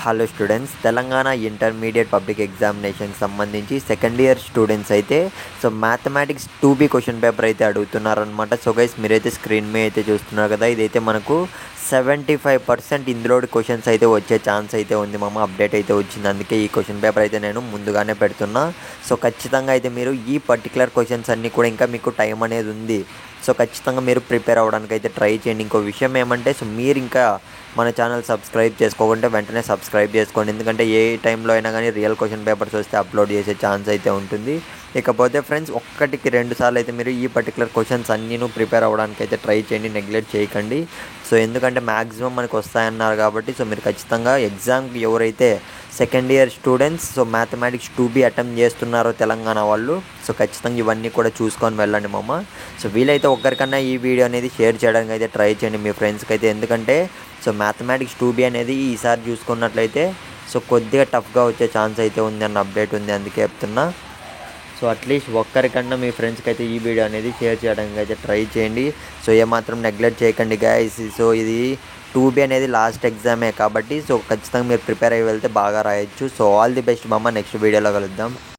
Hello students, Telangana intermediate public ఎగ్జామినేషన్కి సంబంధించి second year students అయితే మ్యాథమెటిక్స్ 2B క్వశ్చన్ పేపర్ అయితే అడుగుతున్నారనమాట. సో గైస్, మీరైతే స్క్రీన్ మీద అయితే చూస్తున్నారు కదా, ఇదైతే మనకు 75% ఇందులో క్వశ్చన్స్ అయితే వచ్చే ఛాన్స్ అయితే ఉంది మామ. అప్డేట్ అయితే వచ్చింది, అందుకే ఈ క్వశ్చన్ పేపర్ అయితే నేను ముందుగానే పెడుతున్నా. సో ఖచ్చితంగా అయితే మీరు ఈ పర్టికులర్ క్వశ్చన్స్ అన్నీ కూడా ఇంకా మీకు టైం అనేది ఉంది. సో ఖచ్చితంగా మీరు ప్రిపేర్ అవ్వడానికి అయితే ట్రై చేయండి. ఇంకో విషయం ఏమంటే, మీరు ఇంకా మన ఛానల్ సబ్స్క్రైబ్ చేసుకోకుంటే వెంటనే సబ్స్క్రైబ్ చేసుకోండి, ఎందుకంటే ఏ టైంలో అయినా కానీ రియల్ క్వశ్చన్ పేపర్స్ వస్తే అప్లోడ్ చేసే ఛాన్స్ అయితే ఉంటుంది. ఇకపోతే ఫ్రెండ్స్, 1-2 సార్లు అయితే మీరు ఈ పర్టికులర్ క్వశ్చన్స్ అన్నీ ప్రిపేర్ అవ్వడానికి అయితే ట్రై చేయండి, నెగ్లెక్ట్ చేయకండి. సో ఎందుకంటే మ్యాక్సిమం మనకు వస్తాయన్నారు కాబట్టి మీరు ఖచ్చితంగా ఎగ్జామ్కి ఎవరైతే second year students mathematics 2B attempt చేస్తున్నారో తెలంగాణ వాళ్ళు, ఖచ్చితంగా ఇవన్నీ కూడా చూసుకొని వెళ్ళండి మామ. వీలైతే ఒక్కరికన్నా ఈ వీడియో అనేది షేర్ చేయడానికి అయితే ట్రై చేయండి మీ ఫ్రెండ్స్కి అయితే, ఎందుకంటే మ్యాథమెటిక్స్ 2B అనేది ఈసారి చూసుకున్నట్లయితే కొద్దిగా టఫ్గా వచ్చే ఛాన్స్ అయితే ఉంది అన్న అప్డేట్ ఉంది, అందుకే చెప్తున్నా. అట్లీస్ట్ ఒక్కరికన్నా మీ ఫ్రెండ్స్కి అయితే ఈ వీడియో అనేది షేర్ చేయడానికి అయితే ట్రై చేయండి. ఏమాత్రం నెగ్లెక్ట్ చేయకండి గైస్. ఇది 2B అనేది లాస్ట్ ఎగ్జామే కాబట్టి ఖచ్చితంగా మీరు ప్రిపేర్ అయ్యి వెళ్తే బాగా రాయొచ్చు. ఆల్ ది బెస్ట్ మామ, నెక్స్ట్ వీడియోలో కలుద్దాం.